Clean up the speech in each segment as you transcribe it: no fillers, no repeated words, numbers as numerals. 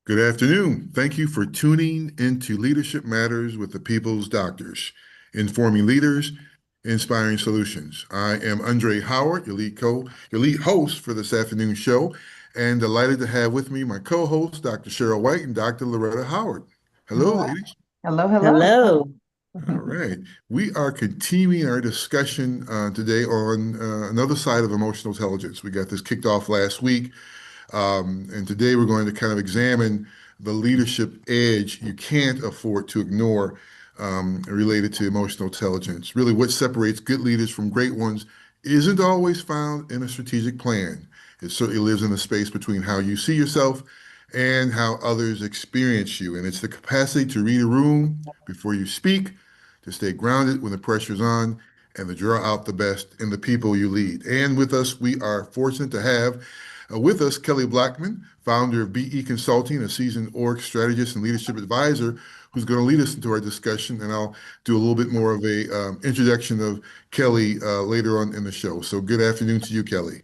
Good afternoon. Thank you for tuning into Leadership Matters with the People's Doctors, informing leaders, inspiring solutions. I am Andre Howard, your lead host for this afternoon show, and delighted to have with me my co-host, Dr. Cheryl White and Dr. Loretta Howard. All Hello, right. ladies. Hello, hello. Hello. All right. We are continuing our discussion today on another side of emotional intelligence. We got this kicked off last week. And today we're going to kind of examine the leadership edge you can't afford to ignore related to emotional intelligence. Really, what separates good leaders from great ones isn't always found in a strategic plan. It certainly lives in the space between how you see yourself and how others experience you. And it's the capacity to read a room before you speak, to stay grounded when the pressure's on, and to draw out the best in the people you lead. And with us, we are fortunate to have with us Kelly Blackman, founder of BE Consulting, a seasoned org strategist and leadership advisor, who's going to lead us into our discussion. And I'll do a little bit more of a introduction of Kelly later on in the show. So good afternoon to you, Kelly.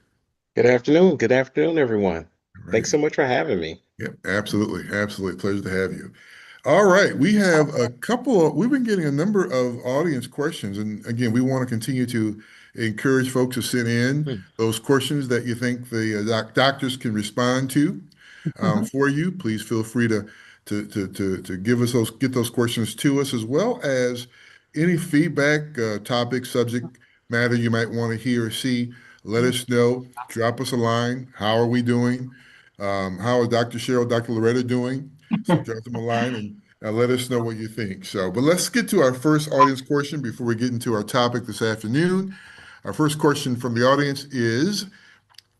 Good afternoon. Good afternoon, everyone. All right. Thanks so much for having me. Yep, absolutely. Absolutely. Pleasure to have you. All right, we've been getting a number of audience questions. And again, we want to continue to encourage folks to send in Hmm. those questions that you think the doctors can respond to for you. Please feel free to give us get those questions to us, as well as any feedback, topic, subject matter you might want to hear or see. Let us know. Drop us a line. How are we doing? How are Dr. Cheryl, Dr. Loretta doing? So drop them a line and let us know what you think. So, but let's get to our first audience question before we get into our topic this afternoon. Our first question from the audience is,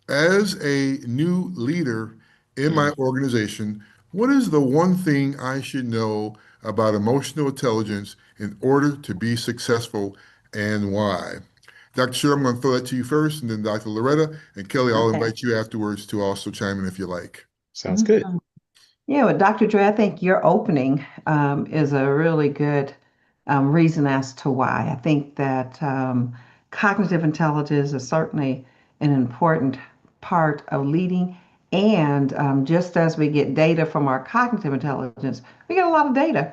as a new leader in my Mm. organization, what is the one thing I should know about emotional intelligence in order to be successful, and why? Dr. Cheryl, I'm going to throw that to you first, and then Dr. Loretta and Kelly, I'll Okay. invite you afterwards to also chime in if you like. Sounds good. Yeah, well, Dr. Dre, I think your opening is a really good reason as to why. I think that cognitive intelligence is certainly an important part of leading. And just as we get data from our cognitive intelligence, we get a lot of data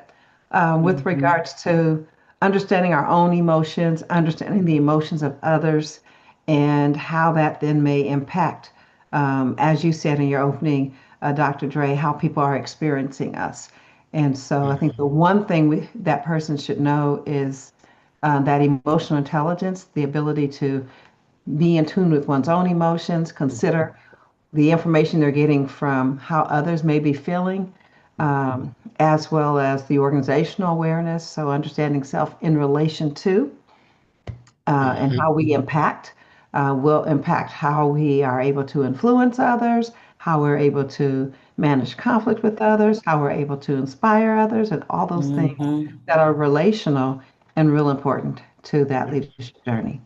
with Mhm. regards to understanding our own emotions, understanding the emotions of others, and how that then may impact, as you said in your opening, Dr. Dre, how people are experiencing us. And so I think the Mhm. one thing that person should know is that emotional intelligence, the ability to be in tune with one's own emotions, consider the information they're getting from how others may be feeling, as well as the organizational awareness. So understanding self in relation to and Mhm. how we impact will impact how we are able to influence others, how we're able to manage conflict with others, how we're able to inspire others, and all those things Mhm. that are relational and real important to that leadership journey.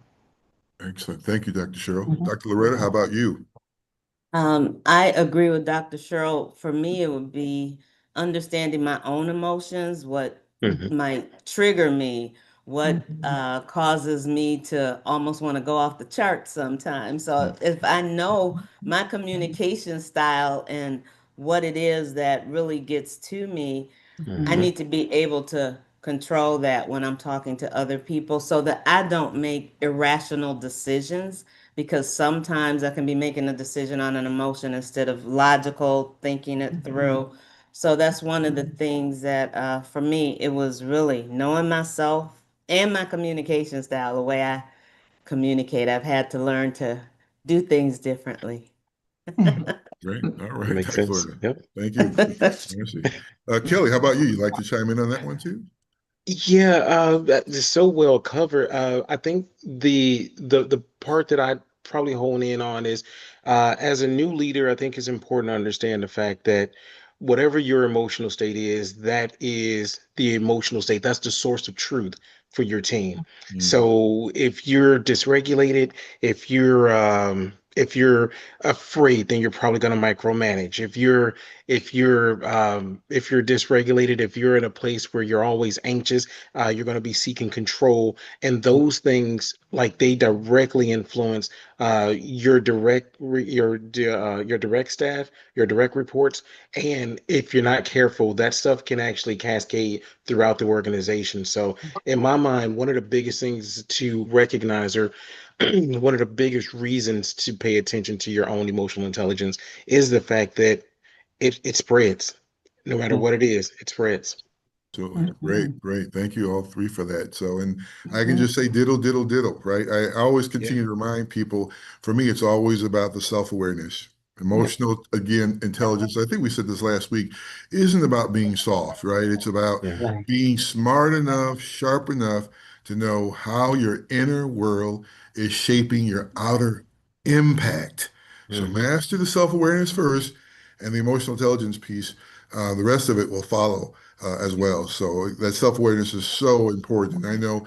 Excellent. Thank you, Dr. Cheryl. Mhm. Dr. Loretta, how about you? I agree with Dr. Cheryl. For me, it would be understanding my own emotions, what Mhm. might trigger me, what Mhm. causes me to almost want to go off the chart sometimes. So if I know my communication style and what it is that really gets to me, I Mhm. need to be able to control that when I'm talking to other people so that I don't make irrational decisions because sometimes I can be making a decision on an emotion instead of logical thinking it Mhm. through. So that's one of the things that for me, it was really knowing myself and my communication style, the way I communicate. I've had to learn to do things differently. Great. All right, Makes Dr. sense. Loretta. Yep. Thank you. Merci. Kelly, how about you? You'd like to chime in on that one too? Yeah, that is so well covered. I think the part that I probably hone in on is as a new leader, I think it's important to understand the fact that whatever your emotional state is, that is the emotional state. That's the source of truth for your team. Mm, So if you're dysregulated, if you're if you're afraid, then you're probably going to micromanage. If you're dysregulated, if you're in a place where you're always anxious, you're going to be seeking control, and those things, like, they directly influence your direct staff, your direct reports, and if you're not careful, that stuff can actually cascade throughout the organization. So, in my mind, one of the biggest things to recognize, or one of the biggest reasons to pay attention to your own emotional intelligence, is the fact that it spreads. No matter what it is, it spreads. Absolutely. Mhm. Great, great. Thank you all three for that. So, and I can Mhm. just say diddle, diddle, diddle, right? I always Yeah. continue to remind people, for me, it's always about the self-awareness. Yep. Emotional, again, intelligence. I think we said this last week, isn't about being soft, right? It's about Yeah. Right. being smart enough, sharp enough to know how your inner world is shaping your outer impact. So Hmm. master the self-awareness first and the emotional intelligence piece. The rest of it will follow as well. So that self-awareness is so important. I know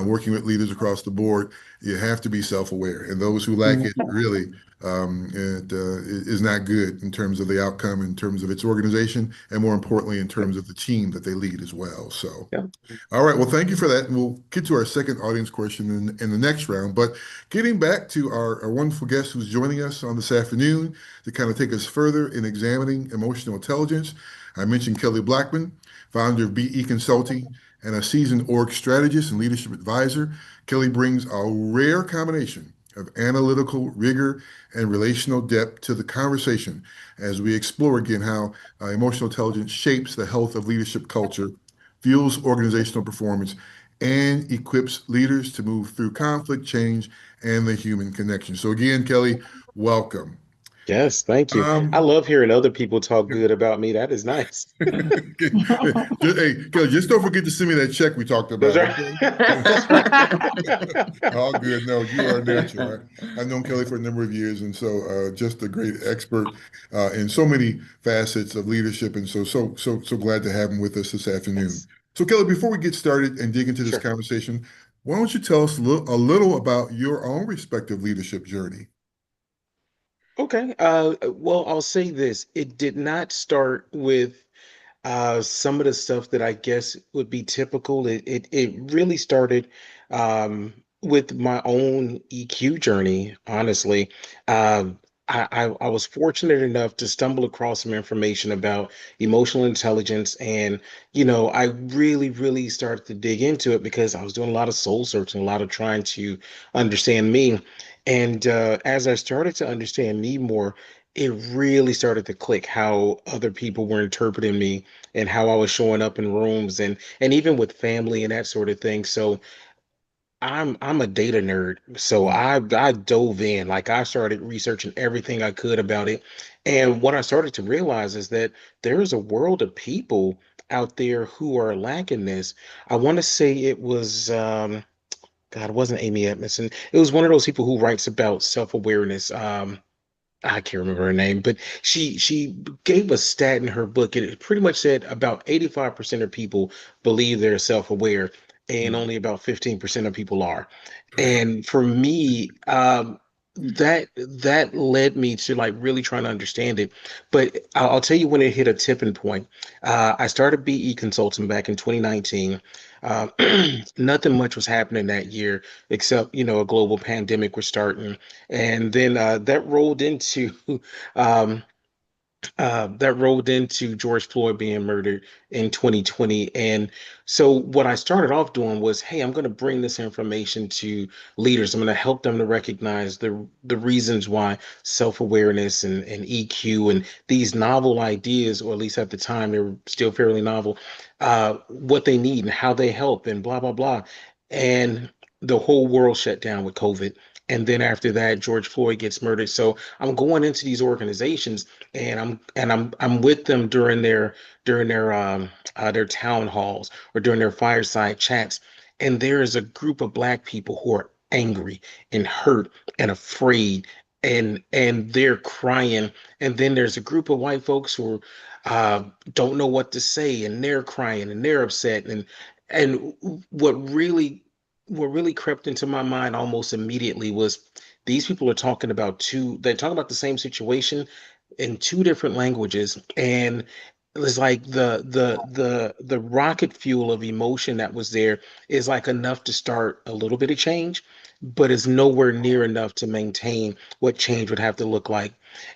working with leaders across the board, you have to be self-aware, and those who lack it really it is not good in terms of the outcome, in terms of its organization, and more importantly, in Yep. terms of the team that they lead as well. So. Yep. All right, well, thank you for that. And we'll get to our second audience question in the next round. But getting back to our wonderful guest who's joining us on this afternoon to kind of take us further in examining emotional intelligence, I mentioned Kelly Blackman, founder of BE Consulting and a seasoned org strategist and leadership advisor. Kelly brings a rare combination of analytical rigor and relational depth to the conversation as we explore again how emotional intelligence shapes the health of leadership culture, fuels organizational performance, and equips leaders to move through conflict, change, and the human connection. So again, Kelly, welcome. Yes, thank you. I Um, love hearing other people talk good about me. That is nice. hey, Kelly, just don't forget to send me that check we talked That's about, right. okay? That's right. All good. No, you are natural. I've known Kelly for a number of years, and so just a great expert in so many facets of leadership, and so glad to have him with us this afternoon. Yes. So, Kelly, before we get started and dig into this Sure. conversation, why don't you tell us a little about your own respective leadership journey? Okay. Well, I'll say this. It did not start with some of the stuff that I guess would be typical. It really started with my own EQ journey, honestly. I was fortunate enough to stumble across some information about emotional intelligence, and I really started to dig into it because I was doing a lot of soul searching, a lot of trying to understand me. And as I started to understand me more, it really started to click how other people were interpreting me and how I was showing up in rooms, and even with family and that sort of thing. So I'm a data nerd. So I dove in, like, I started researching everything I could about it. And what I started to realize is that there is a world of people out there who are lacking this. I want to say it was God, it wasn't Amy Edmondson. It was one of those people who writes about self-awareness. I can't remember her name, but she gave a stat in her book, and it pretty much said about 85% of people believe they're self-aware, and Mm, only about 15% of people are. right. And for me, that led me to, like, really trying to understand it. But I'll tell you when it hit a tipping point. I started BE Consulting back in 2019. Uh, Nothing much was happening that year except, a global pandemic was starting, and then um, that rolled into George Floyd being murdered in 2020. And so what I started off doing was, hey, I'm going to bring this information to leaders. I'm going to help them to recognize the reasons why self-awareness and EQ and these novel ideas, or at least at the time they were still fairly novel, what they need and how they help and blah blah blah. And the whole world shut down with COVID. And then after that, George Floyd gets murdered. So I'm going into these organizations, and I'm with them during their town halls or during their fireside chats, and there is a group of black people who are angry and hurt and afraid, and they're crying, and then there's a group of white folks who don't know what to say, and they're crying and they're upset, and what really crept into my mind almost immediately was these people are talking about they're talking about the same situation in two different languages. And it's like the rocket fuel of emotion that was there is like enough to start a little bit of change, but is nowhere near enough to maintain what change would have to look like.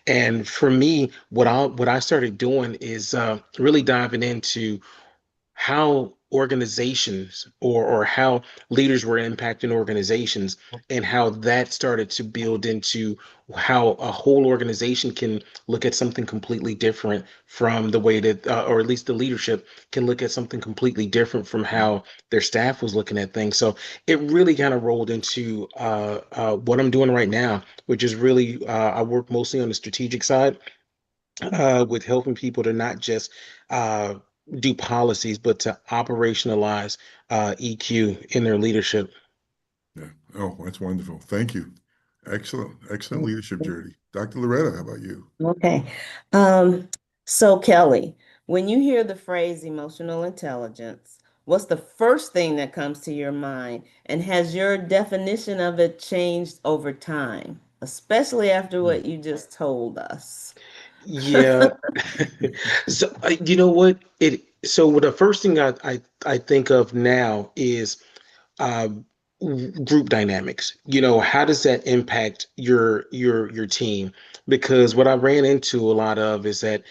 And for me, what I started doing is really diving into how organizations or how leaders were impacting organizations, and how that started to build into how a whole organization can look at something completely different from the way that or at least the leadership can look at something completely different from how their staff was looking at things. So it really kind of rolled into what I'm doing right now, which is really I work mostly on the strategic side, with helping people to not just uh, do policies, but to operationalize EQ in their leadership. Yeah. Oh, that's wonderful. Thank you. Excellent, excellent leadership journey. Dr. Loretta, how about you? Okay. Um, so Kelly, when you hear the phrase emotional intelligence, what's the first thing that comes to your mind? And has your definition of it changed over time, especially after Hmm. what you just told us? Yeah. So you know what? So the first thing I think of now is uh, group dynamics. How does that impact your team? Because what I ran into a lot of is that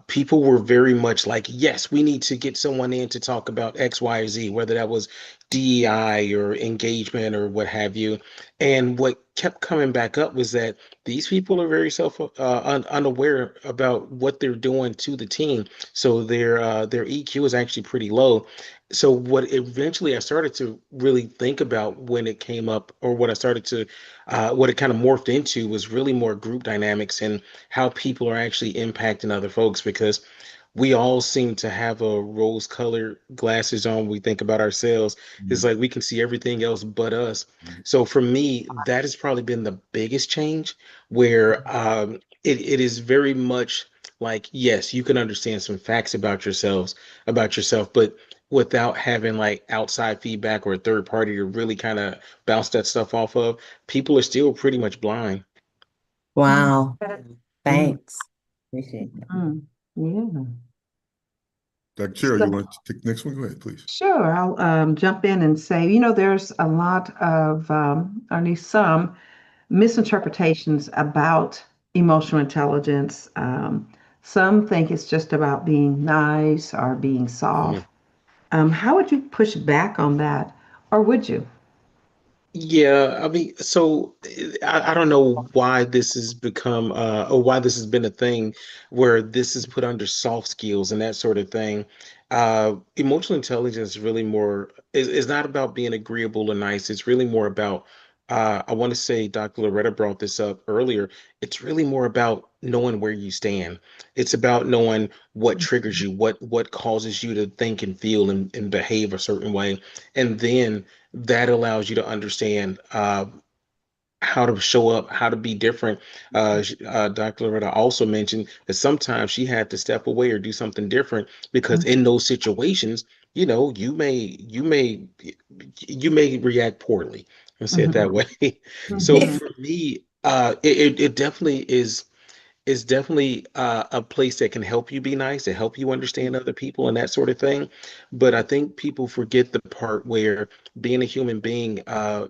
people were very much like, yes, we need to get someone in to talk about X, Y, or Z, whether that was DEI or engagement or what have you. And what kept coming back up was that these people are very unaware about what they're doing to the team. So their EQ is actually pretty low. So what eventually I started to really think about when it came up, or what I started to what it kind of morphed into, was really more group dynamics and how people are actually impacting other folks, because we all seem to have a rose-colored glasses on when we think about ourselves. It's Mhm. like we can see everything else but us. Right. So for me, that has probably been the biggest change, where it is very much like, yes, you can understand some facts about yourself, but without having like outside feedback or a third party to really kind of bounce that stuff off of, people are still pretty much blind. Wow. Mm, Thanks. Appreciate that. mm, yeah. Dr. Cheryl, you So, want to take the next one? Go ahead, please. sure, I'll jump in and say, there's a lot of, or at least some misinterpretations about emotional intelligence. Some think it's just about being nice or being Mhm. soft. How would you push back on that, or would you? Yeah, I mean, so I don't know why this has become or why this has been a thing where this is put under soft skills and that sort of thing. Emotional intelligence is really more is not about being agreeable or nice. It's really more about I want to say Dr. Loretta brought this up earlier. It's really more about knowing where you stand. It's about knowing what triggers you, what causes you to think and feel and behave a certain way. And then that allows you to understand how to show up, how to be different. Dr. Loretta also mentioned that sometimes she had to step away or do something different, because in those situations, you may react poorly. Let's say it that Mhm, way. So mhm, for me, it definitely is definitely a place that can help you be nice, to help you understand other people and that sort of thing. But I think people forget the part where being a human being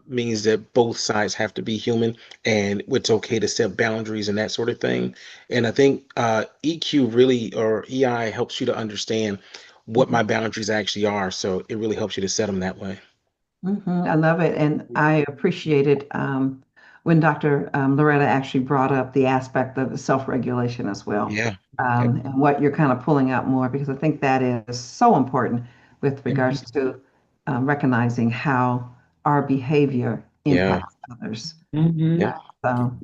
means that both sides have to be human, and it's okay to set boundaries and that sort of thing. And I think EQ really, or EI, helps you to understand what mhm. my boundaries actually are. So it really helps you to set them that way. I love it. And I appreciated when Dr. Loretta actually brought up the aspect of self-regulation as well, Yeah. Yep. and what you're kind of pulling out more, because I think that is so important with Mhm. regards to recognizing how our behavior Yeah. impacts others. Hmm. Yep. So,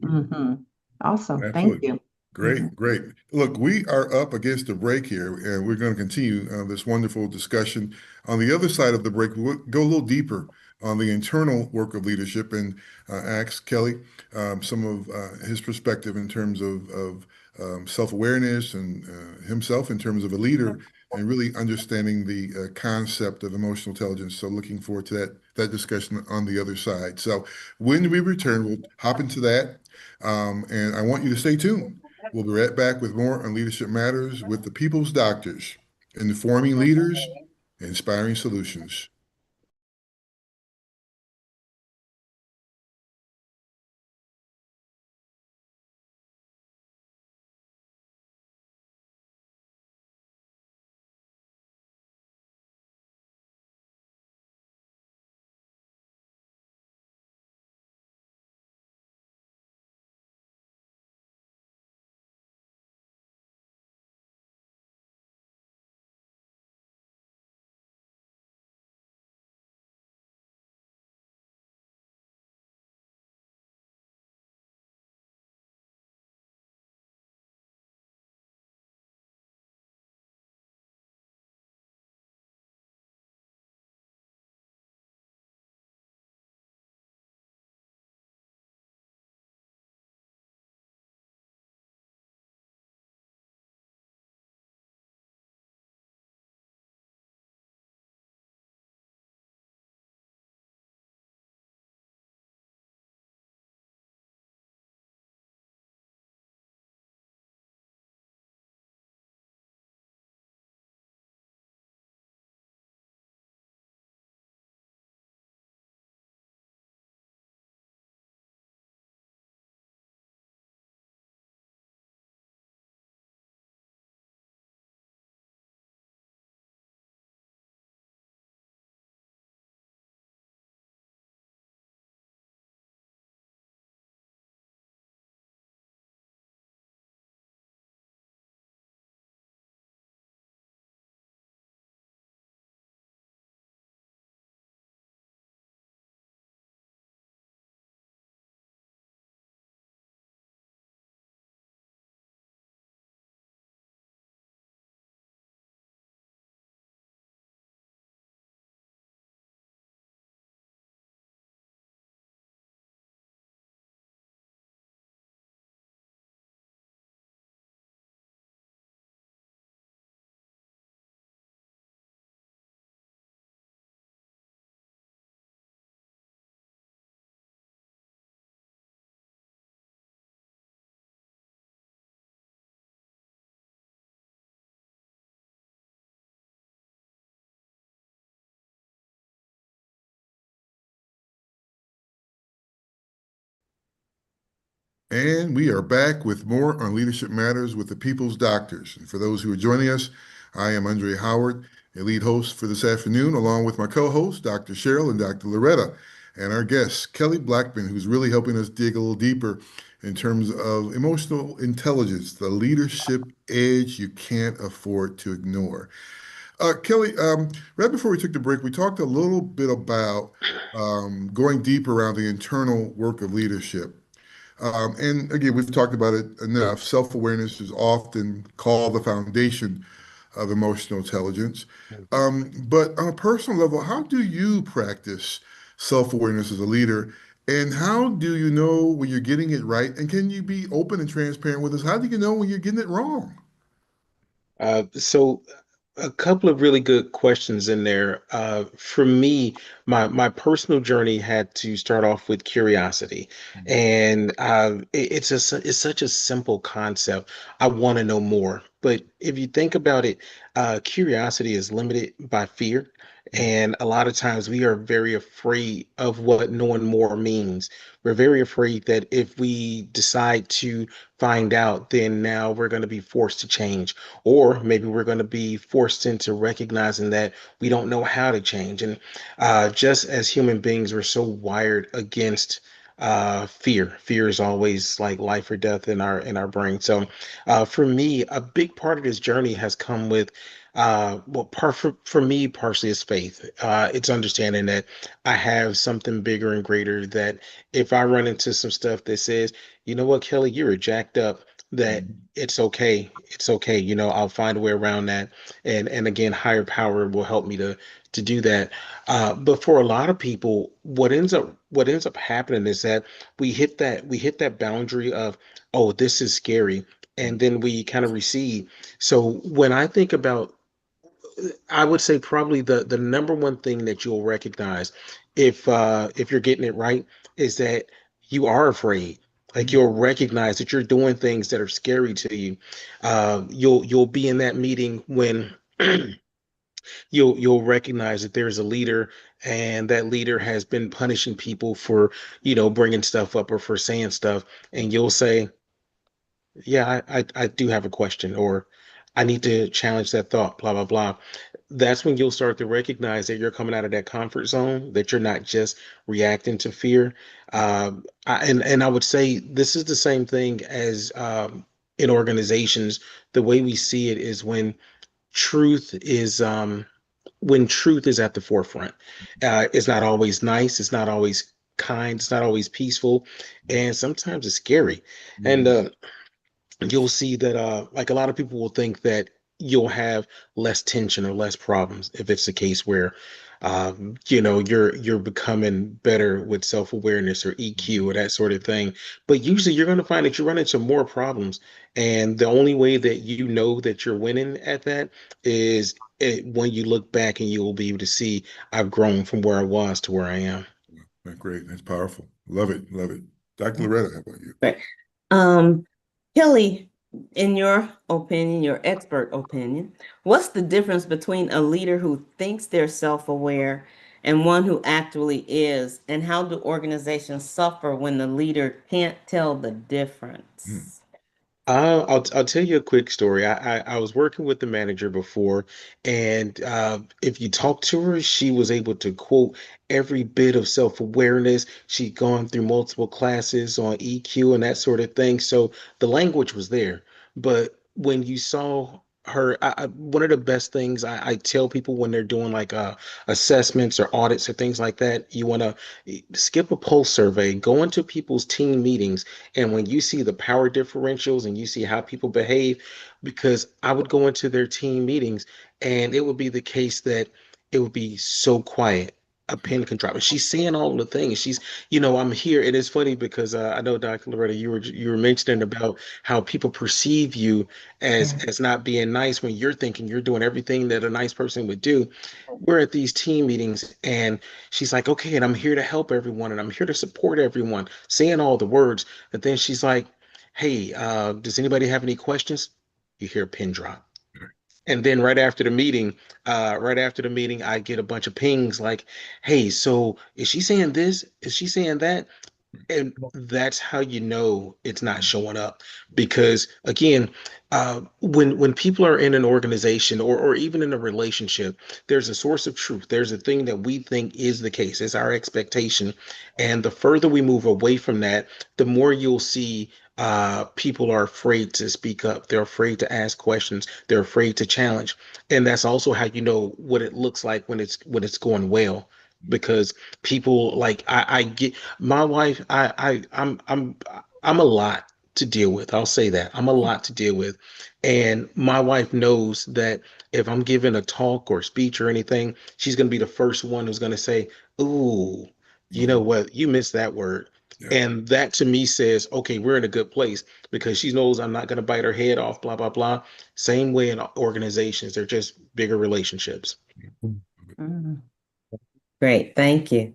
awesome. Thank Absolutely. you. Mhm. Great, great. Look, we are up against a break here, and we're going to continue this wonderful discussion. On the other side of the break, we'll go a little deeper on the internal work of leadership and ask Kelly some of his perspective in terms of self-awareness and himself in terms of a leader and really understanding the concept of emotional intelligence. So looking forward to that that discussion on the other side. So when we return, we'll hop into that. And I want you to stay tuned. We'll be right back with more on Leadership Matters with the People's Doctors, informing leaders, inspiring solutions. And we are back with more on Leadership Matters with the People's Doctors. And for those who are joining us, I am Andre Howard, a lead host for this afternoon, along with my co-hosts, Dr. Cheryl and Dr. Loretta, and our guest, Kelly Blackman, who's really helping us dig a little deeper in terms of emotional intelligence, the leadership edge you can't afford to ignore. Kelly, right before we took the break, we talked a little bit about going deep around the internal work of leadership. And again, we've talked about it enough. Self-awareness is often called the foundation of emotional intelligence. But on a personal level, how do you practice self-awareness as a leader? And how do you know when you're getting it right? And can you be open and transparent with us? How do you know when you're getting it wrong? So a couple of really good questions in there. For me, my personal journey had to start off with curiosity, and it's such a simple concept. I want to know more, but if you think about it, curiosity is limited by fear. And a lot of times we are very afraid of what knowing more means. We're very afraid that if we decide to find out, then now we're going to be forced to change, or maybe we're going to be forced into recognizing that we don't know how to change. And just as human beings, we're so wired against fear. Fear is always like life or death in our brain. So for me, a big part of this journey has come with well, part for me, partially is faith. It's understanding that I have something bigger and greater, that if I run into some stuff that says, you know what, Kelly, you were jacked up, that Mhm. it's okay. It's okay. I'll find a way around that. And again, higher power will help me to do that. But for a lot of people, what ends up happening is that we hit that boundary of, oh, this is scary, and then we kind of recede. So when I think about I would say probably the number one thing that you'll recognize if you're getting it right is that you are afraid. Like Mm, you'll recognize that you're doing things that are scary to you. You'll be in that meeting when you'll recognize that there's a leader and that leader has been punishing people for bringing stuff up or for saying stuff, and you'll say, yeah, I do have a question, or I need to challenge that thought, blah, blah, blah. That's when you'll start to recognize that you're coming out of that comfort zone, that you're not just reacting to fear. And I would say this is the same thing as in organizations. The way we see it is truth is when truth is at the forefront. It's not always nice. It's not always kind. It's not always peaceful, and sometimes it's scary. And mm, you'll see that like a lot of people will think that you'll have less tension or less problems if it's the case where you're becoming better with self-awareness or EQ or that sort of thing. But usually you're going to find that you run into more problems, and the only way that you know that you're winning at that is when you look back and you will be able to see I've grown from where I was to where I am. great. That's powerful. Love it. Love it. Dr. Loretta, how about you? Right. Um, Kelly, in your opinion, your expert opinion, what's the difference between a leader who thinks they're self-aware and one who actually is? And how do organizations suffer when the leader can't tell the Mm, difference? I'll tell you a quick story. I was working with the manager before, and if you talk to her, she was able to quote every bit of self-awareness. She'd gone through multiple classes on EQ and that sort of thing, so the language was there. But when you saw her, one of the best things I tell people when they're doing like assessments or audits or things like that, you want to skip a pulse survey, go into people's team meetings, and when you see the power differentials and you see how people behave, because I would go into their team meetings and it would be the case that it would be so quiet. A pin can drop. And she's saying all the things. I'm here. It is funny because I know, Dr. Loretta, you were mentioning about how people perceive you as Yeah. not being nice when you're thinking you're doing everything that a nice person would do. We're at these team meetings and she's like, okay, and I'm here to help everyone and I'm here to support everyone, saying all the words. But then she's like, hey, does anybody have any questions? You hear a pin drop. And then right after the meeting, I get a bunch of pings like, hey, so is she saying this? Is she saying that? And that's how you know it's not showing up. Because again, when people are in an organization or even in a relationship, there's a source of truth. There's a thing that we think is the case. It's our expectation. And the further we move away from that, the more you'll see people are afraid to speak up. They're afraid to ask questions. They're afraid to challenge. And that's also how you know what it looks like when it's going well. Because people like I get my wife, I'm a lot to deal with. I'll say that. I'm a lot to deal with. And my wife knows that if I'm giving a talk or speech or anything, she's going to be the first one who's going to say, "Ooh, you know mhm. what? You missed that word." Yeah. And that to me says, okay, we're in a good place because she knows I'm not going to bite her head off, blah, blah, blah. Same way in organizations, they're just bigger relationships. Mm. Great, thank you.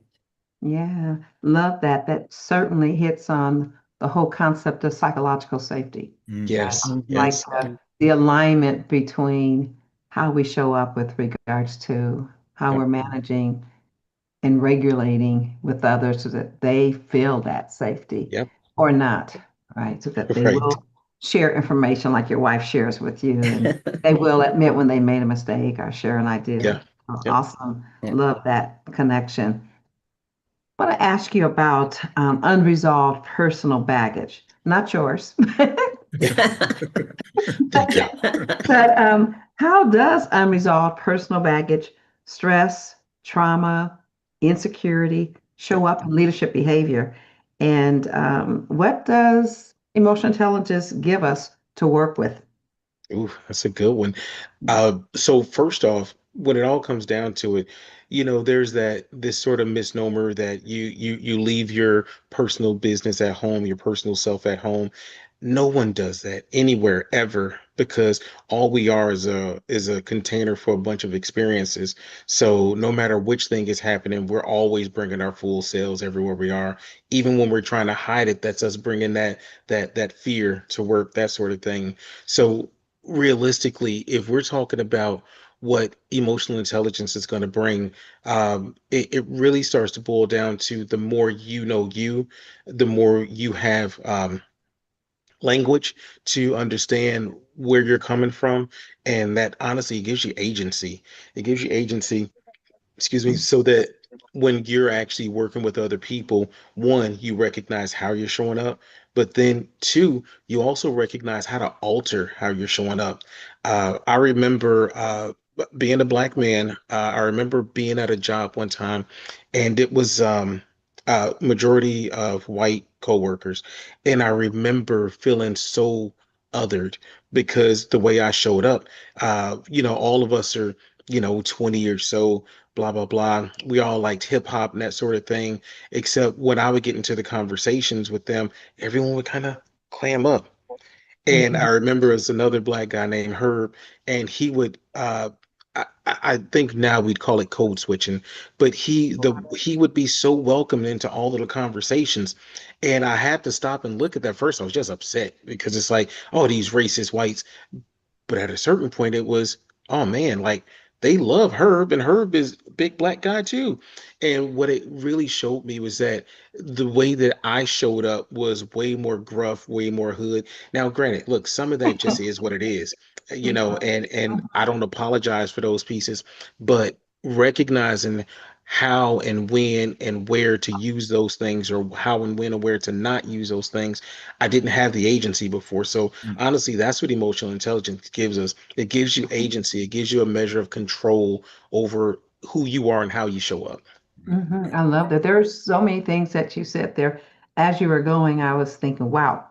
Yeah, love that. That certainly hits on the whole concept of psychological safety. Mhm. Yes, Like yes, the alignment between how we show up with regards to how yep, we're managing and regulating with others so that they feel that safety yep, or not, right? So that they right. will share information like your wife shares with you and they will admit when they made a mistake or share an Yeah, idea. yep. Awesome. Yeah. Love that connection. I want to ask you about unresolved personal baggage, not yours, Thank you. but how does unresolved personal baggage, stress, trauma, insecurity show up in leadership behavior? And what does emotional intelligence give us to work with? Ooh, that's a good one. So first off, when it all comes down to it, there's this sort of misnomer that you leave your personal business at home, your personal self at home. No one does that anywhere ever. because all we are is a container for a bunch of experiences. So no matter which thing is happening, we're always bringing our full selves everywhere we are. Even when we're trying to hide it, that's us bringing that fear to work, that sort of thing. So realistically, if we're talking about what emotional intelligence is going to bring, it really starts to boil down to the more you know you, the more you have language to understand where you're coming from. And that honestly gives you agency. It gives you agency, excuse me, so that when you're actually working with other people, one, you recognize how you're showing up, but then two, you also recognize how to alter how you're showing up. I remember being a black man. I remember being at a job one time, and it was majority of white coworkers, and I remember feeling so othered because the way I showed up. All of us are 20 or so, blah blah blah. We all liked hip hop and that sort of thing. Except when I would get into the conversations with them, everyone would kind of clam up. And I Mhm. remember it was another black guy named Herb, and he would I think now we'd call it code switching, but he would be so welcomed into all of the conversations. And I had to stop and look at that first. I was just upset because it's like, oh, these racist whites. But at a certain point, it was, oh man, like they love Herb, and Herb is a big black guy too. And what it really showed me was that the way that I showed up was way more gruff, way more hood. Now, granted, look, some of that just is what it is, and I don't apologize for those pieces, but recognizing how and when and where to use those things, or how and when and where to not use those things, I didn't have the agency before. So honestly, that's what emotional intelligence gives us. It gives you agency. It gives you a measure of control over who you are and how you show up. I love that. There are so many things that you said there. As you were going, I was thinking, wow,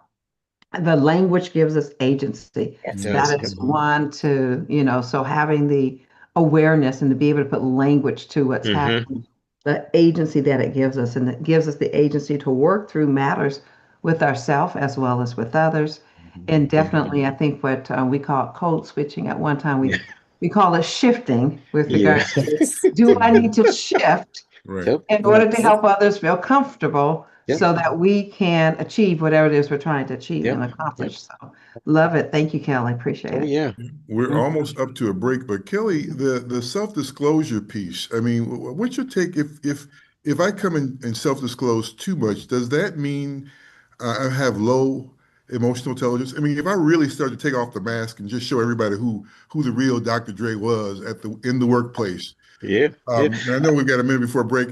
the language gives us agency. It Yes. does. That Yep. is one to, so having the awareness and to be able to put language to what's Hmm. happening, the agency that it gives us, and it gives us the agency to work through matters with ourselves as well as with others. And definitely, I think what we call code switching at one time, Yeah. we call it shifting with Yeah. regards to, Yes. do I need to shift Right. Yep. in order to Yes. help others feel comfortable Yep. so that we can achieve whatever it is we're trying to achieve and Yep. Yep. accomplish. So love it. Thank you, Kelly. Appreciate Oh it. yeah. We're Mhm. almost up to a break, but Kelly, the self-disclosure piece, I mean, what's your take if I come in and self-disclose too much, does that mean I have low emotional intelligence? I mean, if I really start to take off the mask and just show everybody who the real Dr. Dre was in the workplace, Yeah. Yeah. and I know we've got a minute before break.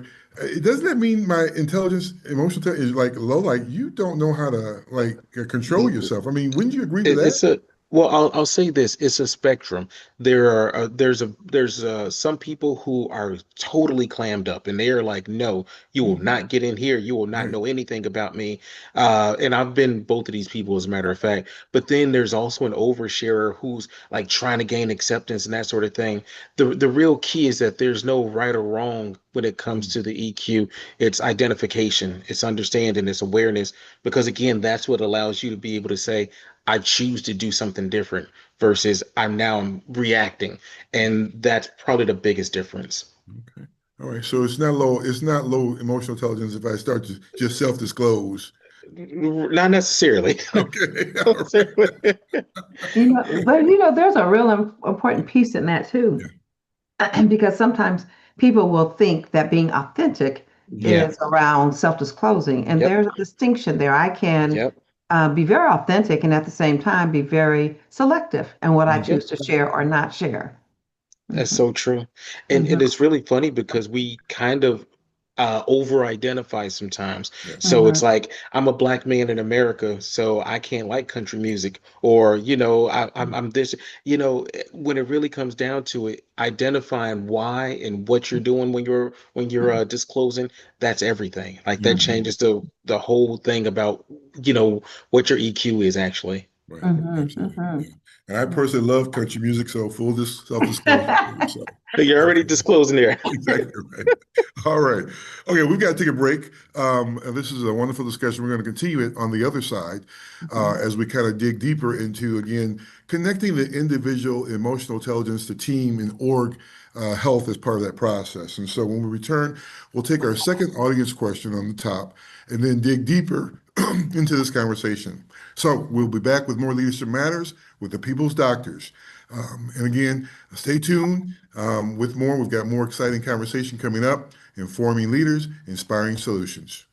Doesn't that mean my emotional intelligence is like low? Like you don't know how to like control yourself. I mean, wouldn't you agree to that? It's a well, I'll say this. It's a spectrum. There's some people who are totally clammed up, and they are like, no, you will Mhm. not get in here. You will not Right. know anything about me. And I've been both of these people, as a matter of fact. But then there's also an oversharer who's like trying to gain acceptance and that sort of thing. The real key is that there's no right or wrong when it comes Mm. to the EQ. It's identification, it's understanding, it's awareness. Because again, that's what allows you to be able to say, I choose to do something different versus I'm reacting. And that's probably the biggest difference. Okay. All right. So it's not low emotional intelligence if I start to just self-disclose. Not necessarily. Okay. Not All right. necessarily. But there's a real important piece in that too, Yeah. because sometimes people will think that being authentic Yeah. is around self-disclosing, and Yep. there's a distinction there. I can Yep. be very authentic and at the same time be very selective in what I Mhm. Yep. choose to share or not share. That's Mhm. so true. And Mhm. it's really funny because we kind of over identify sometimes. So Mhm. it's like I'm a black man in America, so I can't like country music, or I'm this. When it really comes down to it, identifying why and what you're doing when you're disclosing, that's everything. Like that Mhm. changes the whole thing about you know what your EQ is actually. Right. Mhm. Absolutely. Mhm. Yeah. And I personally love country music, so full self-disclosure. So You're already disclosing there. exactly right. All right. Okay, we've got to take a break. And this is a wonderful discussion. We're going to continue it on the other side as we kind of dig deeper into, again, connecting the individual emotional intelligence to team and org health as part of that process. And so when we return, we'll take our second audience question on the top and then dig deeper into this conversation. So we'll be back with more Leadership Matters with the People's Doctors. And again, stay tuned with more. We've got more exciting conversation coming up, informing leaders, inspiring solutions.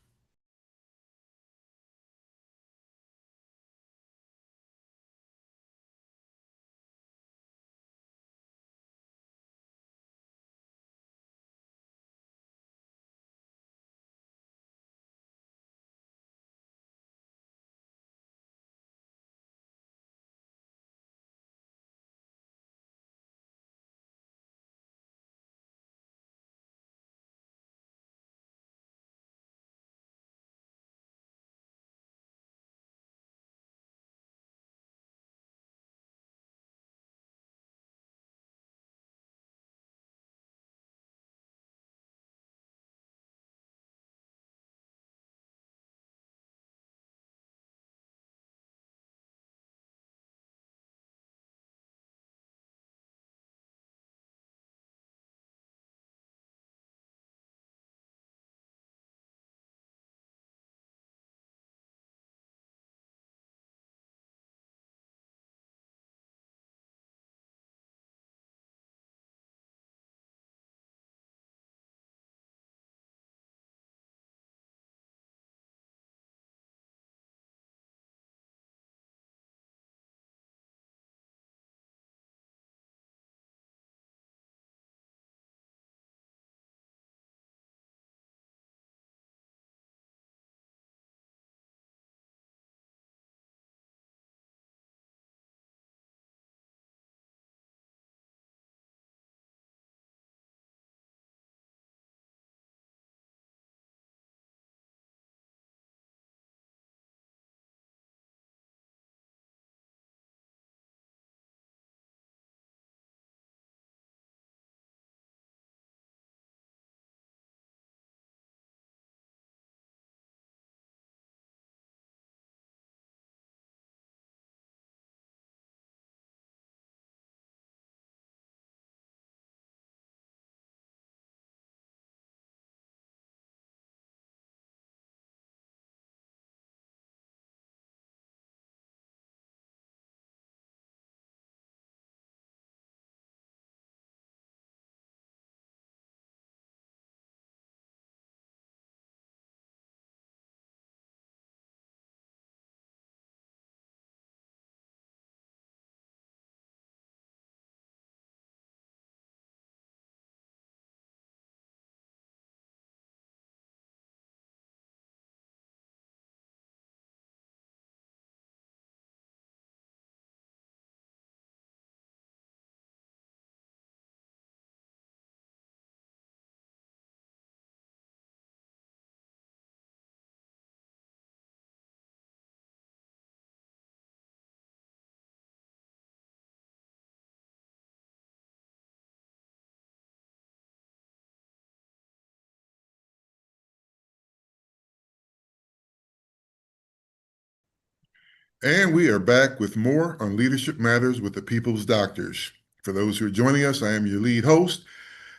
And we are back with more on Leadership Matters with the People's Doctors. For those who are joining us, I am your lead host,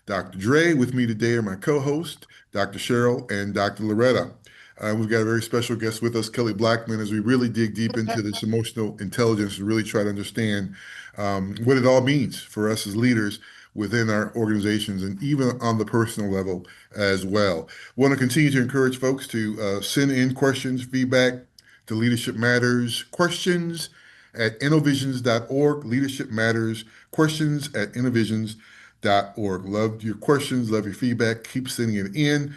Dr. Dre. With me today are my co-host, Dr. Cheryl and Dr. Loretta. We've got a very special guest with us, Kelly Blackman, as we really dig deep into this emotional intelligence and really try to understand what it all means for us as leaders within our organizations and even on the personal level as well. Want to continue to encourage folks to send in questions, feedback to Leadership Matters questions at innovisions.org. Leadership Matters questions at innovisions.org. Love your questions, love your feedback. Keep sending it in.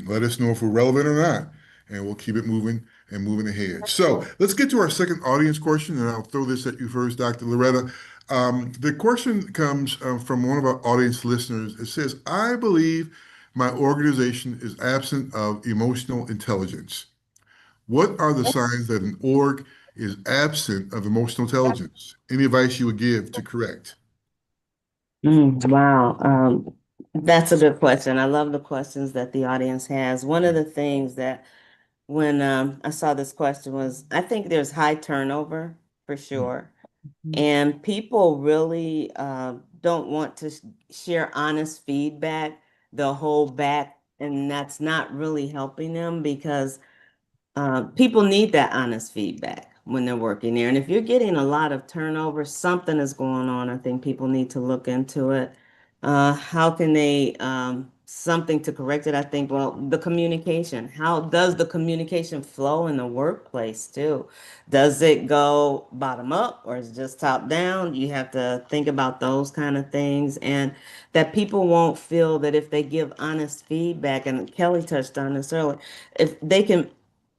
Let us know if we're relevant or not, and we'll keep it moving and moving ahead. So let's get to our second audience question, and I'll throw this at you first, Dr. Loretta. The question comes from one of our audience listeners. It says, I believe my organization is absent of emotional intelligence. What are the signs that an org is absent of emotional intelligence? Any advice you would give to correct? Wow. That's a good question. I love the questions that the audience has. One of the things that when I saw this question was I think there's high turnover for Mm, sure. And people really don't want to share honest feedback. They'll hold back, and that's not really helping them because people need that honest feedback when they're working there. And if you're getting a lot of turnover, something is going on. I think people need to look into it. How can they, something to correct it? I think, well, the communication. How does the communication flow in the workplace too? Does it go bottom up or is it just top down? You have to think about those kind of things and that people won't feel that if they give honest feedback, and Kelly touched on this earlier, if they can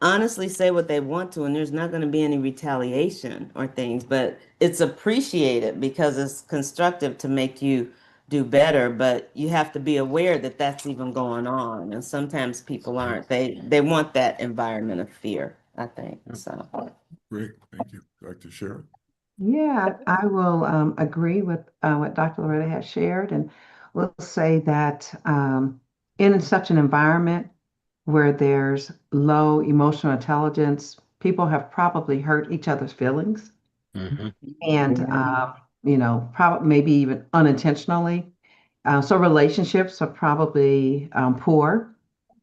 honestly say what they want to, and there's not going to be any retaliation or things, but it's appreciated because it's constructive to make you do better. But you have to be aware that that's even going on, and sometimes people aren't. They want that environment of fear, I think. So. great, thank you. Dr. Sharon? Yeah, I will agree with what Dr. Loretta has shared, and will say that in such an environment where there's low emotional intelligence, people have probably hurt each other's feelings, Hmm. and probably maybe even unintentionally. So relationships are probably poor,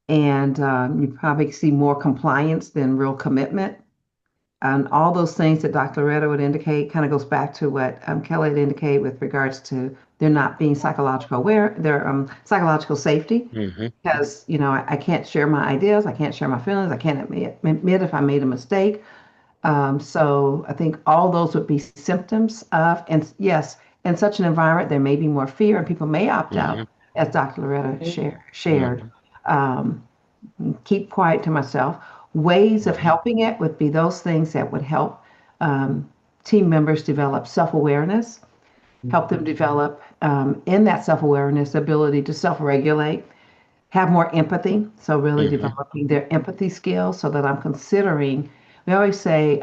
and you probably see more compliance than real commitment. And all those things that Dr. Loretta would indicate kind of goes back to what Kelly had indicated with regards to there not being psychological aware, their psychological safety. Hmm. Because, I can't share my ideas, I can't share my feelings, I can't admit if I made a mistake. So I think all those would be symptoms of, and yes, in such an environment, there may be more fear and people may opt Hmm. out, as Dr. Loretta shared. Hmm. Um, Keep quiet to myself. Ways of Hmm. helping it would be those things that would help um, team members develop self-awareness, help them develop in that self-awareness ability to self-regulate, have more empathy. So really Hmm. developing their empathy skills so that I'm considering, we always say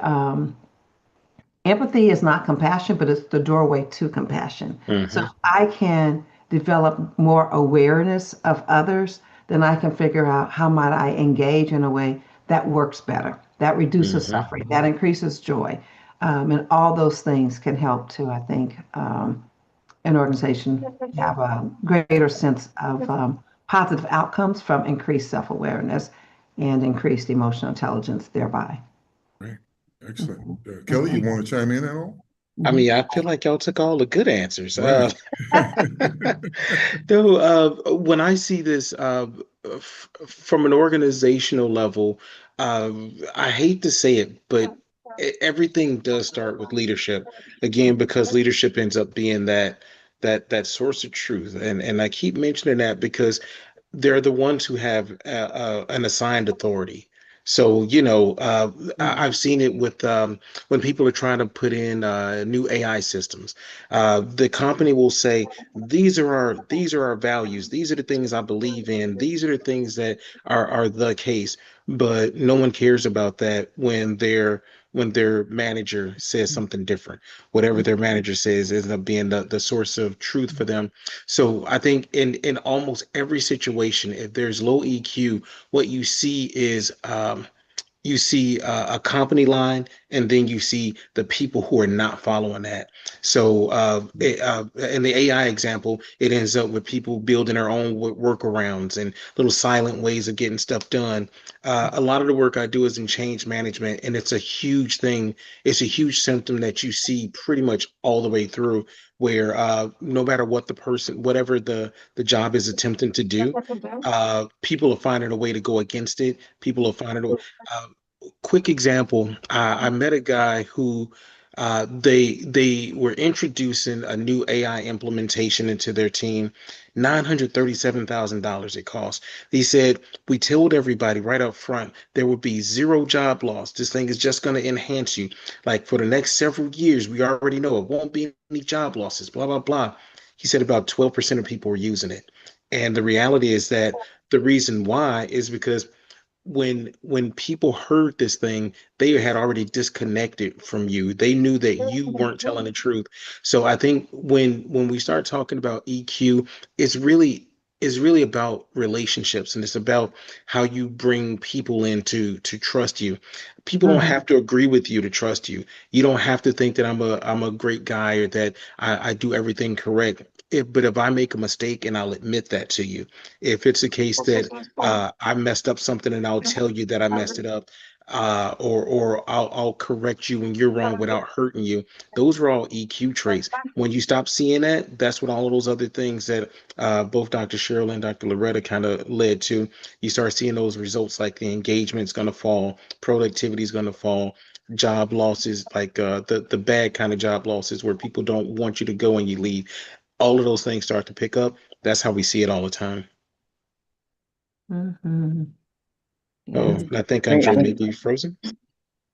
empathy is not compassion, but it's the doorway to compassion. So Hmm. if I can develop more awareness of others, then I can figure out how might I engage in a way that works better, that reduces Hmm. suffering, that increases joy. And all those things can help to, I think, an organization have a greater sense of positive outcomes from increased self-awareness and increased emotional intelligence thereby. Great, excellent. Mhm. Kelly, you Mhm. want to chime in at all? I Mhm. mean, I feel like y'all took all the good answers. Right. No, when I see this from an organizational level, I hate to say it, but everything does start with leadership. Again, because leadership ends up being that source of truth, and I keep mentioning that because they're the ones who have an assigned authority. So, I've seen it with when people are trying to put in new AI systems. The company will say, these are our values. These are the things I believe in. These are the things that are the case. But no one cares about that when their manager says something different. Whatever their manager says ends up being the source of truth for them. So I think in almost every situation, if there's low EQ, what you see a company line, and then you see the people who are not following that. So in the AI example, it ends up with people building their own workarounds and little silent ways of getting stuff done. A lot of the work I do is in change management, and it's a huge thing. It's a huge symptom that you see pretty much all the way through, where no matter what whatever the job is attempting to do, people are finding a way to go against it. People are finding a uh, quick example. I met a guy who they were introducing a new AI implementation into their team. $937,000 it cost. He said, we told everybody right up front there would be zero job loss. This thing is just going to enhance you. Like for the next several years, we already know it won't be any job losses, blah, blah, blah. He said about 12% of people were using it. And the reality is that the reason why is because when people heard this thing, they had already disconnected from you. They knew that you weren't telling the truth. So I think when we start talking about EQ, it's really about relationships, and it's about how you bring people in to trust you. People don't Mhm. have to agree with you to trust you. You don't have to think that I'm a great guy, or that I do everything correct. But if I make a mistake, and I'll admit that to you. If it's a case that I messed up something, and I'll tell you that I messed it up, or I'll correct you when you're wrong without hurting you. Those are all EQ traits. When you stop seeing that, that's what all of those other things that both Dr. Cheryl and Dr. Loretta kind of led to. You start seeing those results, like the engagement's going to fall, productivity is going to fall, job losses, like the bad kind of job losses where people don't want you to go and you leave. All of those things start to pick up. That's how we see it all the time. Mhm. Oh, Yeah. and I think Great. Andrea may be frozen.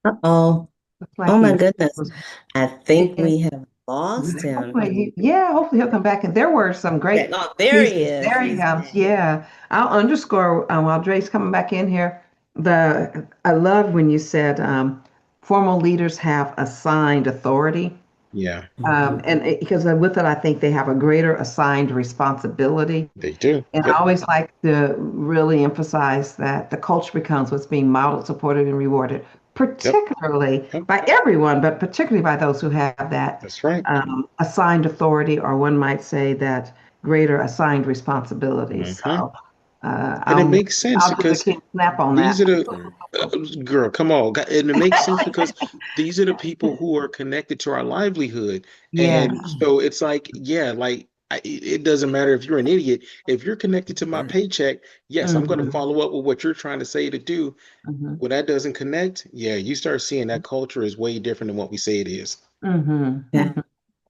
Uh-oh. Looks Oh like my he goodness. was. I think Yeah. we have lost him. Hopefully he'll come back. And there were some Yeah, great oh, there he pieces. is. There he He's comes. Yeah. I'll underscore while Dre's coming back in here. I love when you said formal leaders have assigned authority. Yeah, Because with it, I think they have a greater assigned responsibility. they do. And I Yep. always like to really emphasize that the culture becomes what's being modeled, supported, and rewarded, Yep. particularly Yep. by everyone, but particularly by those who have that That's right. assigned authority, or one might say that greater assigned responsibility. Hmm. So And it makes sense I'll give the because king a snap on these that. are girl, come on. And it makes sense because these are the people who are connected to our livelihood. Yeah. And so it's like, yeah, like it doesn't matter if you're an idiot. If you're connected to my paycheck, yes, I'm going to Hmm. follow up with what you're trying to say to do. Hmm. When that doesn't connect, yeah, you start seeing that culture is way different than what we say it is. Hmm. yeah.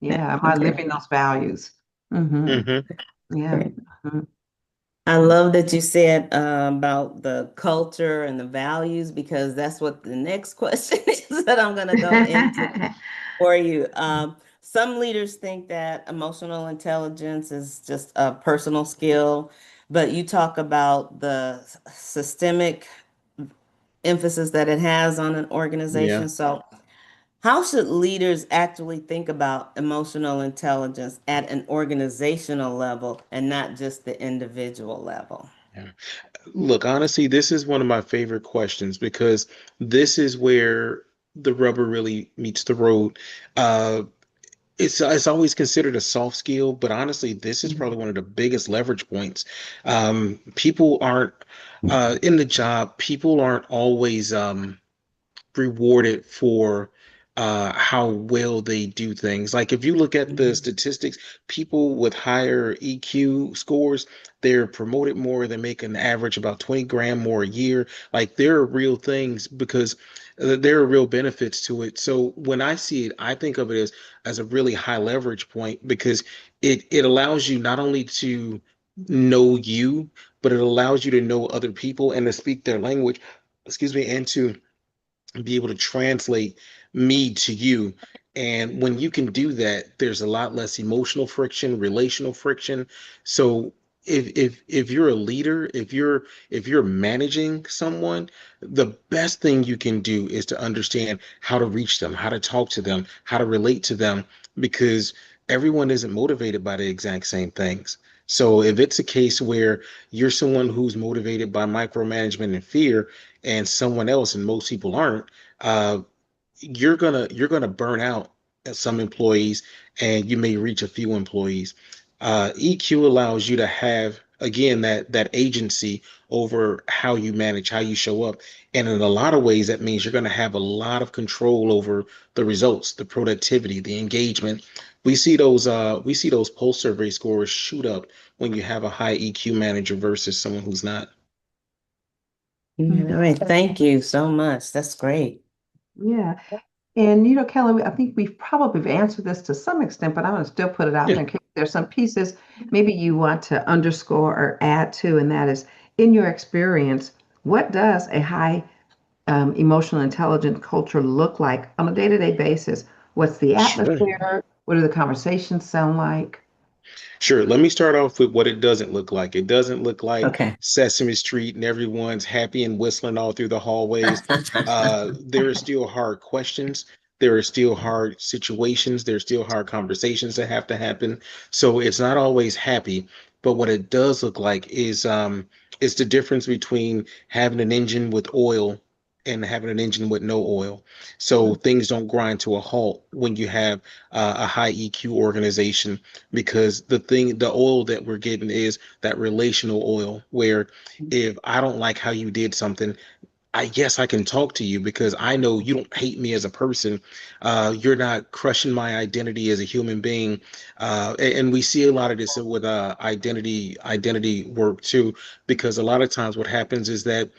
Yeah. Am I Okay. living those values? Hmm. Hmm. Yeah. Great. Mhm. I love that you said about the culture and the values, because that's what the next question is that I'm going to go into for you. Some leaders think that emotional intelligence is just a personal skill, but you talk about the systemic emphasis that it has on an Yeah. organization. So, how should leaders actually think about emotional intelligence at an organizational level and not just the individual level? Yeah. Look, honestly, this is one of my favorite questions because this is where the rubber really meets the road. Uh, it's always considered a soft skill, but honestly, this is probably one of the biggest leverage points. People aren't in the job. People aren't always rewarded for how well they do things. Like if you look at the statistics, people with higher EQ scores, they're promoted more, they make an average about 20 grand more a year. Like there are real things because there are real benefits to it. So when I see it, I think of it as a really high leverage point because it allows you not only to know you, but it allows you to know other people and to speak their language, excuse me, and to be able to translate me to you. And when you can do that, there's a lot less emotional friction, relational friction. So if you're a leader, if you're managing someone, the best thing you can do is to understand how to reach them, how to talk to them, how to relate to them, because everyone isn't motivated by the exact same things. So if it's a case where you're someone who's motivated by micromanagement and fear, and someone else, and most people aren't, uh, you're gonna burn out some employees, and you may reach a few employees. EQ allows you to have again that agency over how you manage, how you show up, and in a lot of ways that means you're going to have a lot of control over the results, the productivity, the engagement. We see those pulse survey scores shoot up when you have a high EQ manager versus someone who's not. Mhm. All right, thank you so much. That's great. Yeah. And Kelly, I think we've probably answered this to some extent, but I'm going to still put it out Yeah, there in case there's some pieces maybe you want to underscore or add to, and that is, in your experience, what does a high emotional intelligent culture look like on a day-to-day basis? What's the sure. atmosphere? What do the conversations sound like? Sure. Let me start off with what it doesn't look like. It doesn't look like Okay. Sesame Street and everyone's happy and whistling all through the hallways. There are still hard questions. There are still hard situations. There's still hard conversations that have to happen. So it's not always happy. But what it does look like is the difference between having an engine with oil and having an engine with no oil. So things don't grind to a halt when you have a high EQ organization, because the oil that we're getting is that relational oil, where if I don't like how you did something, I guess I can talk to you because I know you don't hate me as a person. You're not crushing my identity as a human being. And we see a lot of this with identity work too, because a lot of times what happens is that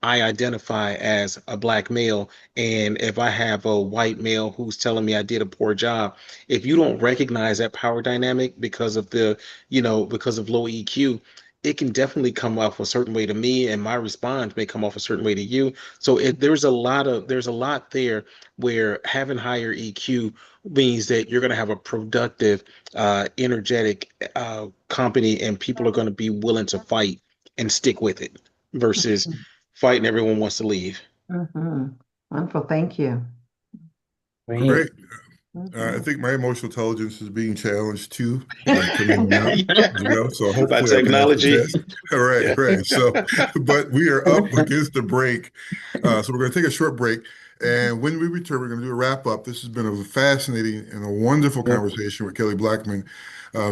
I identify as a black male, and if I have a white male who's telling me I did a poor job, if you don't recognize that power dynamic because of because of low EQ, it can definitely come off a certain way to me, and my response may come off a certain way to you. So there's a lot there where having higher EQ means that you're going to have a productive, energetic company, and people are going to be willing to fight and stick with it versus fighting everyone wants to leave. Mm-hmm. Wonderful. Thank you. Great. Great. I Mhm. think my emotional intelligence is being challenged too, coming out as well. So By hopefully I pass the technology. test. All right, Yeah. right. So, but we are up against the break. So we're going to take a short break. And when we return, we're going to do a wrap up. This has been a fascinating and a wonderful Yeah. conversation with Kelly Blackman.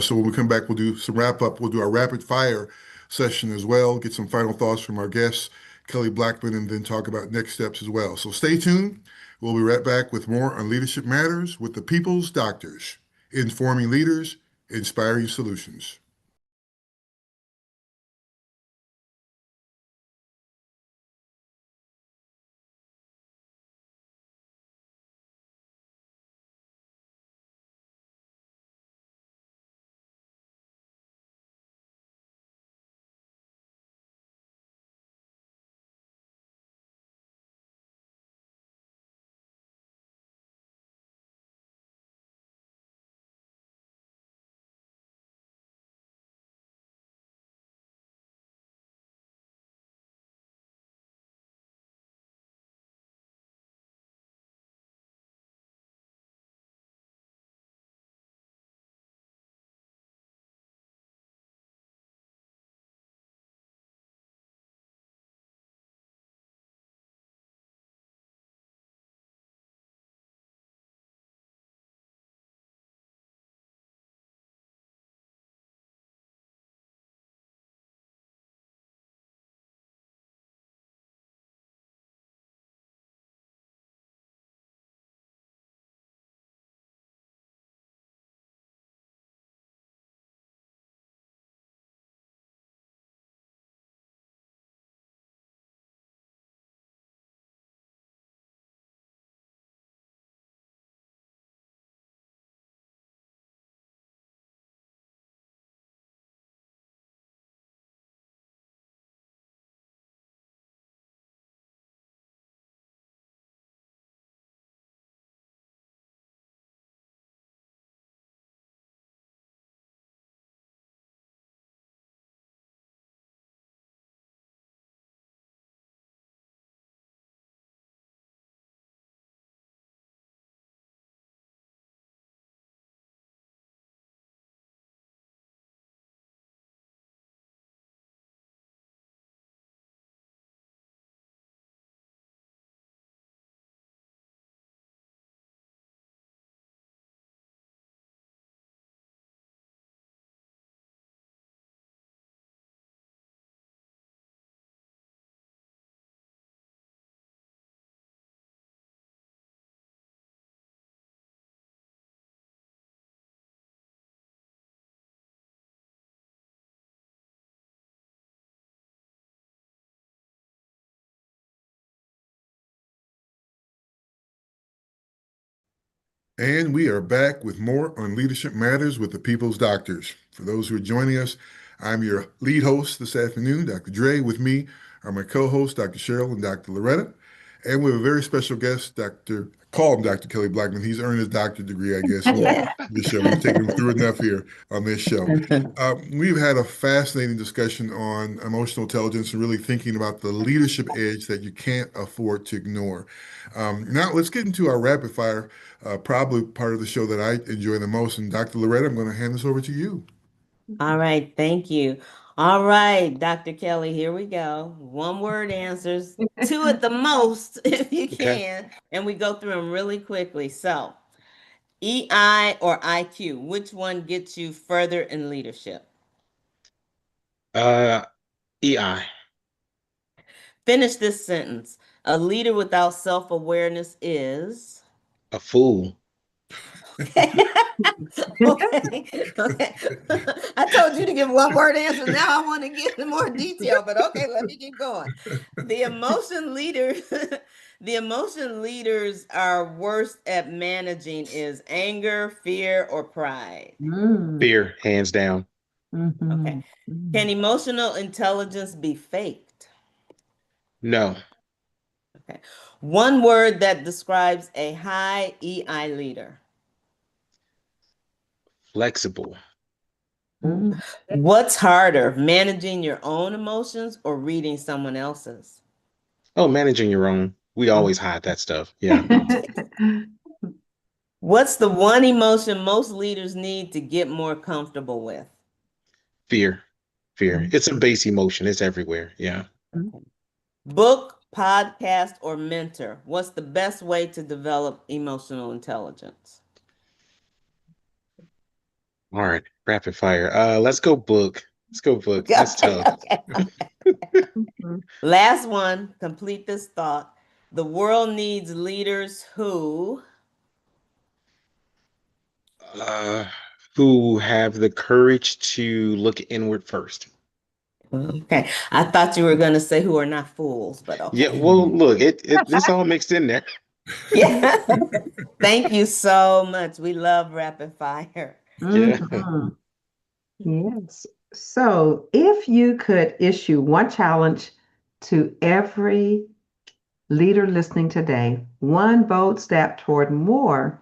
So when we come back, we'll do some wrap up. We'll do our rapid fire session as well, get some final thoughts from our guests, Kelly Blackman, and then talk about next steps as well. So stay tuned. We'll be right back with more on Leadership Matters with the People's Doctors, informing leaders, inspiring solutions. And we are back with more on Leadership Matters with the People's Doctors. For those who are joining us, I'm your lead host this afternoon, Dr. Dre. With me are my co-hosts, Dr. Cheryl and Dr. Loretta. And we have a very special guest, Dr. call him Dr. Kelly Blackman. He's earned his doctorate degree, I guess, with Yeah. this show. We've taken him through enough here on this show. We've had a fascinating discussion on emotional intelligence and really thinking about the leadership edge that you can't afford to ignore. Now, let's get into our rapid fire, probably part of the show that I enjoy the most. And Dr. Loretta, I'm going to hand this over to you. All right, thank you. All right, Dr. Kelly, here we go. One word answers, two at the most, if you Okay. can. And we go through them really quickly. So, EI or IQ, which one gets you further in leadership? Uh, EI, Finish this sentence. A leader without self-awareness is. a fool. Okay. Okay. Okay. I told you to give one word answer. Now I want to get more detail, but okay, let me keep going. The emotion leaders, the emotion leaders are worst at managing is anger, fear, or pride. Mm, Fear, hands down. Okay. mhm, Can mm, emotional intelligence be faked? No, Okay. One word that describes a high EI leader. flexible. Ooh. mm. What's harder, managing your own emotions or reading someone else's? Oh, managing your own. We always hide that stuff. Yeah. What's the one emotion most leaders need to get more comfortable with? Fear, fear. Mm, It's a base emotion. It's everywhere. Yeah. mm, Book, podcast, or mentor? What's the best way to develop emotional intelligence? All right. Rapid fire. Let's go book. Let's go book. That's Okay, tough. okay. mhm. Last one, complete this thought. The world needs leaders who. Uh, who have the courage to look inward first. Okay, I thought you were going to say who are not fools, but Yeah, okay. well, look, it this all mixed in there. Yeah. Thank you so much. We love rapid fire. Yeah. Mhm. Yes. So, if you could issue one challenge to every leader listening today, one bold step toward more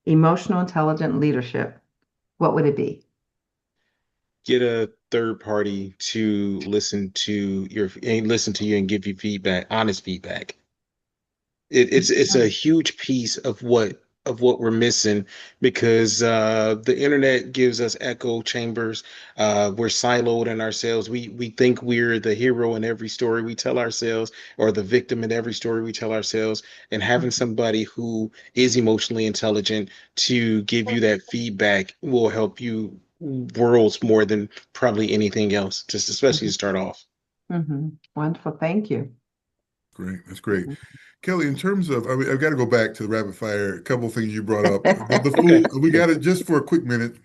emotional intelligent leadership, what would it be? Get a third party to listen to you and give you feedback, honest feedback. It's a huge piece of what we're missing because the internet gives us echo chambers. We're siloed in ourselves. We think we're the hero in every story we tell ourselves, or the victim in every story we tell ourselves. And having somebody who is emotionally intelligent to give you that feedback will help you worlds more than probably anything else. Just especially to start off. Wonderful. Thank you. Great. That's great. Kelly, in terms of, I mean, I've got to go back to the rapid fire. A couple of things you brought up. The Okay, fool, we got it just for a quick minute.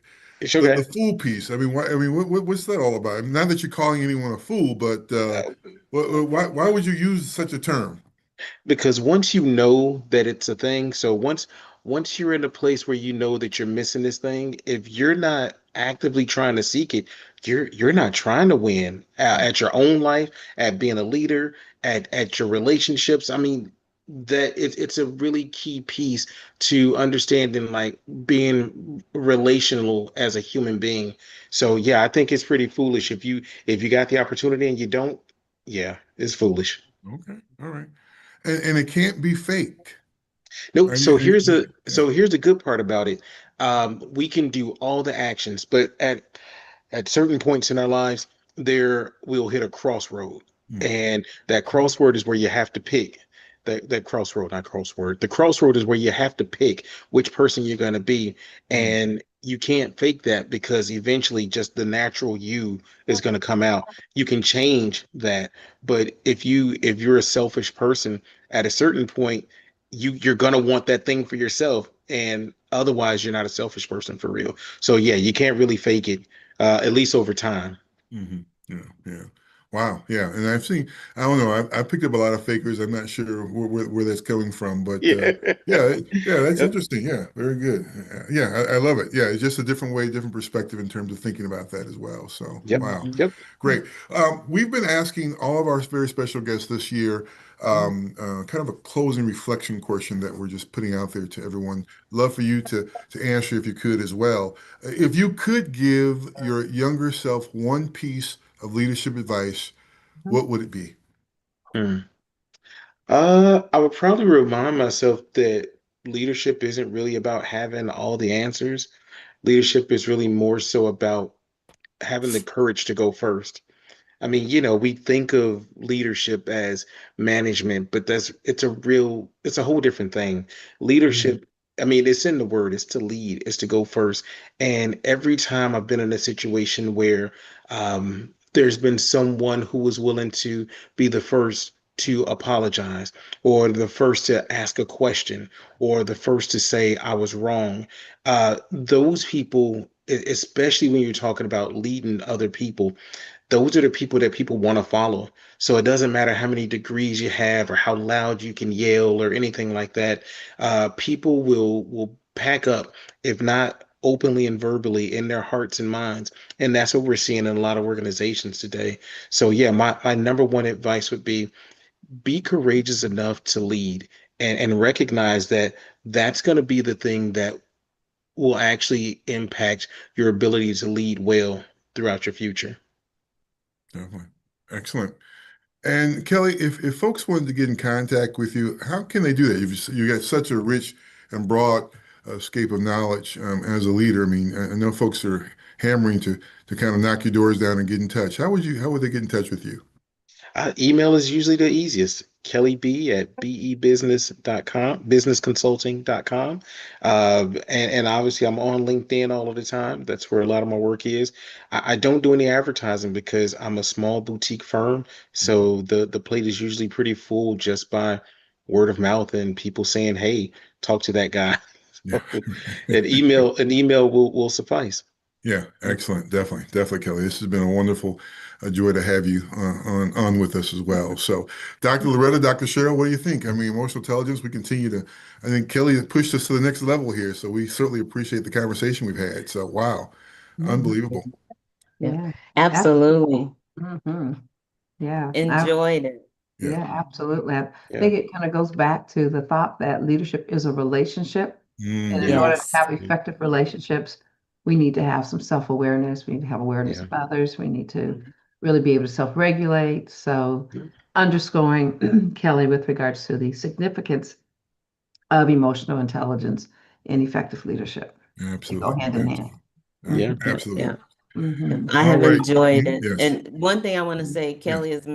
it's The okay. fool piece. I mean, why, I mean, what's that all about? I mean, not that you're calling anyone a fool, but why would you use such a term? Because once you know that it's a thing, so once you're in a place where you know that you're missing this thing, if you're not actively trying to seek it, you're not trying to win at your own life, at being a leader, at your relationships. I mean, that it's a really key piece to understanding like being relational as a human being. So yeah, I think it's pretty foolish if you got the opportunity and you don't, yeah, it's foolish. Okay, all right, and it can't be fake. Nope. Are you, So are you- yeah. here's the good part about it. We can do all the actions, but at certain points in our lives, there we'll hit a crossroad, Mm, and that crossroad is where you have to pick. That crossroad, not crossword. The crossroad is where you have to pick which person you're going to be, mm, and you can't fake that because eventually, just the natural you is going to come out. You can change that, but if you're a selfish person, at a certain point, you're going to want that thing for yourself, and otherwise, you're not a selfish person for real. So yeah, you can't really fake it at least over time. hmm Yeah, yeah. Wow, yeah. And I've seen, I don't know, I've picked up a lot of fakers. I'm not sure where that's coming from, but Yeah. yeah, that's Yep. interesting. Yeah, very good. Yeah, I love it. Yeah, it's just a different way, different perspective in terms of thinking about that as well. So, Yep. wow, Yep. great. We've been asking all of our very special guests this year kind of a closing reflection question that we're just putting out there to everyone. Love for you to answer if you could as well. If you could give your younger self one piece of leadership advice, Mhm. what would it be? Hmm. I would probably remind myself that leadership isn't really about having all the answers. Leadership is really more so about having the courage to go first. I mean, we think of leadership as management, but it's a whole different thing. Mhm. Leadership, I mean, it's in the word, it's to lead, it's to go first. And every time I've been in a situation where there's been someone who was willing to be the first to apologize, or the first to ask a question, or the first to say I was wrong, those people, especially when you're talking about leading other people, those are the people that people want to follow. So it doesn't matter how many degrees you have or how loud you can yell or anything like that. People will pack up, if not openly and verbally, in their hearts and minds. And that's what we're seeing in a lot of organizations today. So yeah, my number one advice would be courageous enough to lead, and recognize that that's going to be the thing that will actually impact your ability to lead well throughout your future. Definitely. Excellent. And Kelly, if folks wanted to get in contact with you, how can they do that? You got such a rich and broad scape of knowledge as a leader. I mean, I know folks are hammering to kind of knock your doors down and get in touch. How would they get in touch with you? Email is usually the easiest. Kelly B at bebusiness.com, businessconsulting.com. And obviously, I'm on LinkedIn all of the time. That's where a lot of my work is. I don't do any advertising because I'm a small boutique firm. So the plate is usually pretty full just by word of mouth and people saying, hey, talk to that guy. Yeah. So an email will suffice. Yeah, excellent. Definitely, definitely, Kelly. This has been a wonderful joy to have you on with us as well. So, Dr. Loretta, Dr. Cheryl, what do you think? I mean, emotional intelligence, we continue to, I think Kelly has pushed us to the next level here. So we certainly appreciate the conversation we've had. So, wow, Mhm. unbelievable. Yeah, Yeah. absolutely. Hmm. Yeah. Enjoyed it. Yeah. Yeah, absolutely. I Yeah. think it kind of goes back to the thought that leadership is a relationship. And in Yeah. order to Yes. have effective relationships, we need to have some self-awareness. We need to have awareness Yeah. of others. We need to really be able to self-regulate. So, underscoring Kelly with regards to the significance of emotional intelligence in effective leadership. They go Absolutely. hand in hand. Absolutely. Yeah. Yeah, Absolutely. yeah. Hmm. I All have right. enjoyed Mhm. it. Yes. And one thing I want to say, Yes. Kelly has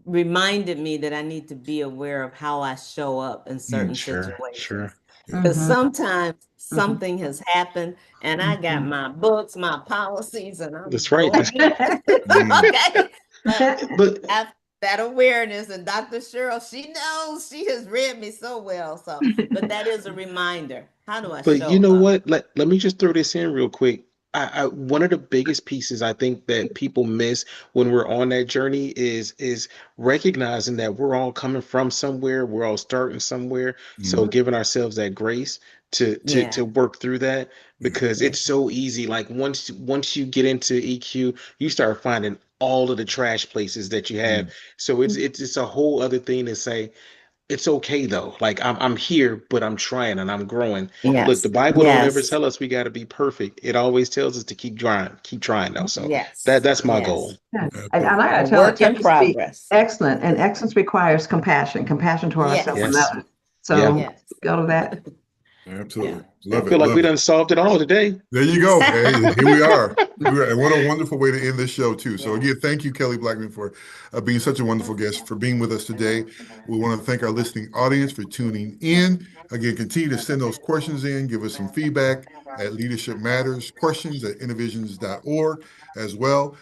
reminded me that I need to be aware of how I show up in certain Sure. Sure. situations. Yeah. Because Hmm. sometimes Hmm. something has happened and I got Hmm. my books, my policies, and I'm That's right. going in. Mm. Okay. But But have that awareness, and Dr. Cheryl, she knows, she has read me so well. So, but that is a reminder. How do I But you show know up? what? Let me just throw this in real quick. One of the biggest pieces I think that people miss when we're on that journey is recognizing that we're all coming from somewhere, we're all starting somewhere. So Mm. giving ourselves that grace to Yeah. work through that, Yeah. because Yeah. it's so easy. Like once you get into EQ, you start finding all of the trash places that you have. Mm. So it's a whole other thing to say it's okay though. Like I'm here, but I'm trying and I'm growing. Look, the Yes. Bible don't ever Yes. tell us we got to be perfect. It always tells us to keep trying though. So Yes. that's my goal. Yes. Yeah. And Absolutely. I A gotta tell it, work in Kelly speak progress. excellent. And excellence requires compassion toward ourselves and Yes. Yes. others. Yeah. So Yes. go to that. Yeah. Absolutely. I Love feel it. like we Love it. done solved it all today. There you go. Hey, here we are. Here we are. And what a wonderful way to end this show, too. So, Yeah. again, thank you, Kelly Blackman, for being such a wonderful guest, for being with us today. We want to thank our listening audience for tuning in. Again, continue to send those questions in, give us some feedback at Leadership Matters, questions at innovisions.org as well.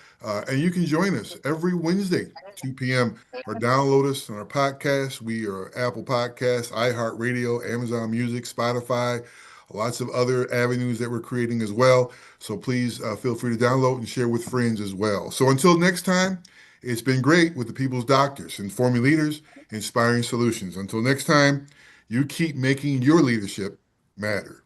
And you can join us every Wednesday, 2 p.m., or download us on our podcast. We are Apple Podcasts, iHeartRadio, Amazon Music, Spotify, lots of other avenues that we're creating as well. So please feel free to download and share with friends as well. So until next time, it's been great with the People's Doctors, informing leaders, inspiring solutions. Until next time, you keep making your leadership matter.